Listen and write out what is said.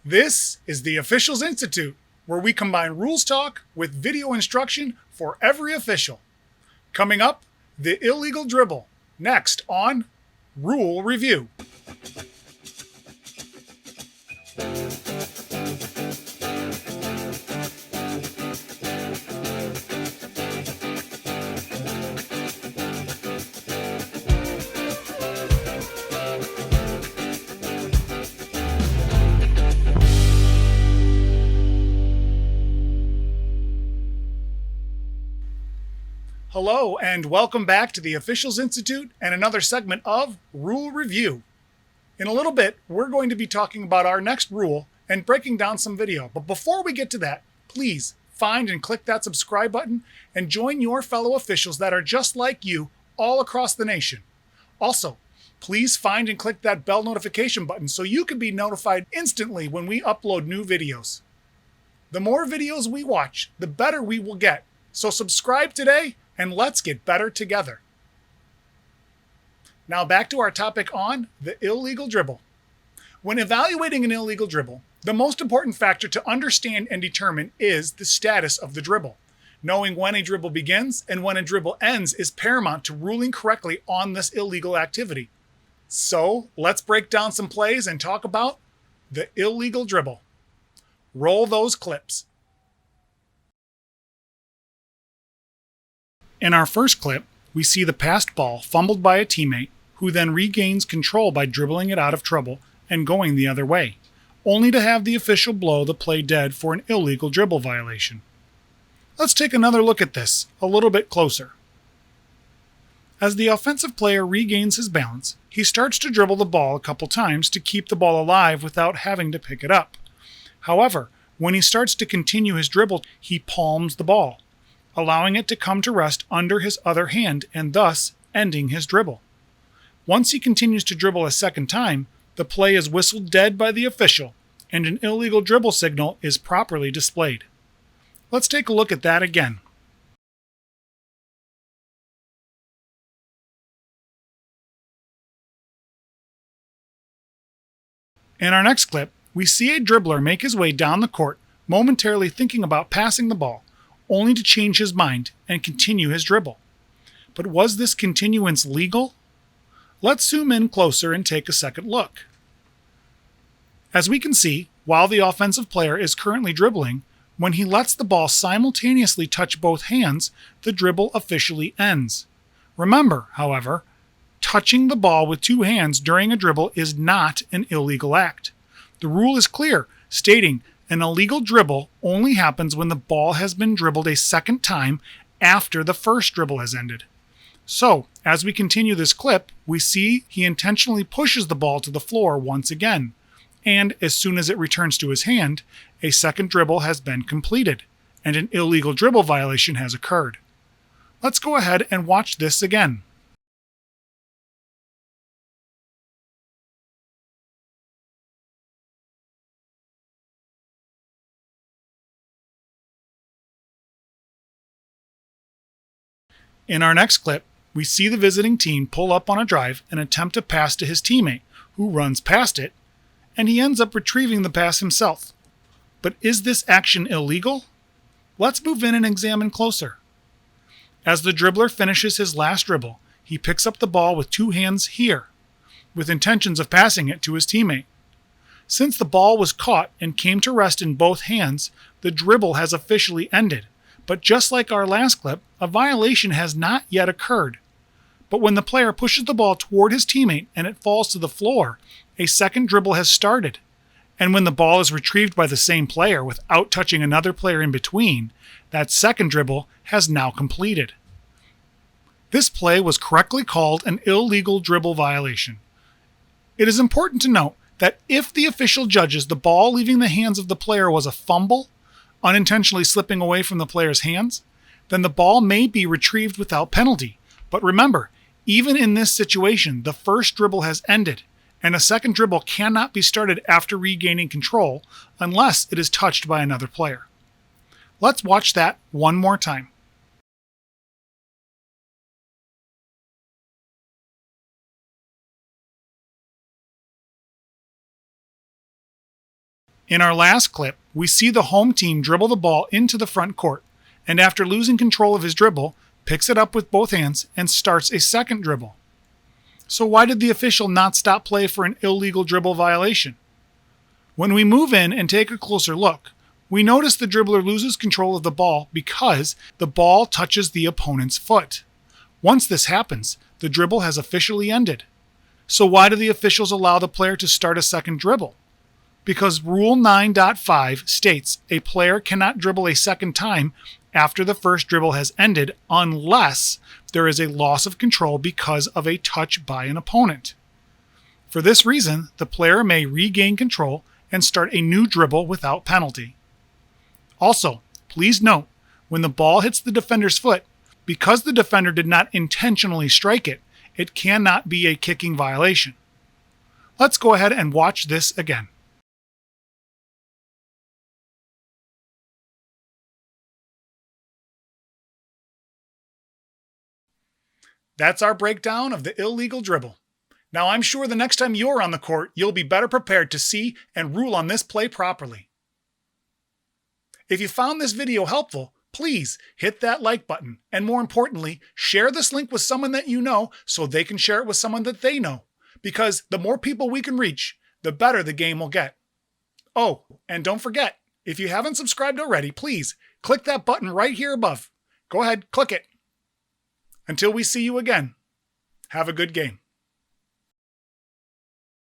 This is the Officials Institute, where we combine rules talk with video instruction for every official. Coming up, the illegal dribble. Next on Rule Review. Hello, and welcome back to the Officials Institute and another segment of Rule Review. In a little bit, we're going to be talking about our next rule and breaking down some video. But before we get to that, please find and click that subscribe button and join your fellow officials that are just like you all across the nation. Also, please find and click that bell notification button so you can be notified instantly when we upload new videos. The more videos we watch, the better we will get. So subscribe today and let's get better together. Now back to our topic on the illegal dribble. When evaluating an illegal dribble, the most important factor to understand and determine is the status of the dribble. Knowing when a dribble begins and when a dribble ends is paramount to ruling correctly on this illegal activity. So let's break down some plays and talk about the illegal dribble. Roll those clips. In our first clip, we see the passed ball fumbled by a teammate who then regains control by dribbling it out of trouble and going the other way, only to have the official blow the play dead for an illegal dribble violation. Let's take another look at this a little bit closer. As the offensive player regains his balance, he starts to dribble the ball a couple times to keep the ball alive without having to pick it up. However, when he starts to continue his dribble, he palms the ball, allowing it to come to rest under his other hand and thus ending his dribble. Once he continues to dribble a second time, the play is whistled dead by the official and an illegal dribble signal is properly displayed. Let's take a look at that again. In our next clip, we see a dribbler make his way down the court, momentarily thinking about passing the ball, only to change his mind and continue his dribble. But was this continuance legal? Let's zoom in closer and take a second look. As we can see, while the offensive player is currently dribbling, when he lets the ball simultaneously touch both hands, the dribble officially ends. Remember, however, touching the ball with two hands during a dribble is not an illegal act. The rule is clear, stating an illegal dribble only happens when the ball has been dribbled a second time after the first dribble has ended. So, as we continue this clip, we see he intentionally pushes the ball to the floor once again, and as soon as it returns to his hand, a second dribble has been completed, and an illegal dribble violation has occurred. Let's go ahead and watch this again. In our next clip, we see the visiting team pull up on a drive and attempt to pass to his teammate, who runs past it, and he ends up retrieving the pass himself. But is this action illegal? Let's move in and examine closer. As the dribbler finishes his last dribble, he picks up the ball with two hands here, with intentions of passing it to his teammate. Since the ball was caught and came to rest in both hands, the dribble has officially ended. But just like our last clip, a violation has not yet occurred. But when the player pushes the ball toward his teammate and it falls to the floor, a second dribble has started. And when the ball is retrieved by the same player without touching another player in between, that second dribble has now completed. This play was correctly called an illegal dribble violation. It is important to note that if the official judges the ball leaving the hands of the player was a fumble, unintentionally slipping away from the player's hands, then the ball may be retrieved without penalty. But remember, even in this situation, the first dribble has ended, and a second dribble cannot be started after regaining control unless it is touched by another player. Let's watch that one more time. In our last clip, we see the home team dribble the ball into the front court, and after losing control of his dribble, picks it up with both hands and starts a second dribble. So why did the official not stop play for an illegal dribble violation? When we move in and take a closer look, we notice the dribbler loses control of the ball because the ball touches the opponent's foot. Once this happens, the dribble has officially ended. So why do the officials allow the player to start a second dribble? Because Rule 9.5 states a player cannot dribble a second time after the first dribble has ended unless there is a loss of control because of a touch by an opponent. For this reason, the player may regain control and start a new dribble without penalty. Also, please note, when the ball hits the defender's foot, because the defender did not intentionally strike it, it cannot be a kicking violation. Let's go ahead and watch this again. That's our breakdown of the illegal dribble. Now I'm sure the next time you're on the court, you'll be better prepared to see and rule on this play properly. If you found this video helpful, please hit that like button, and more importantly, share this link with someone that you know so they can share it with someone that they know. Because the more people we can reach, the better the game will get. Oh, and don't forget, if you haven't subscribed already, please click that button right here above. Go ahead, click it. Until we see you again, have a good game.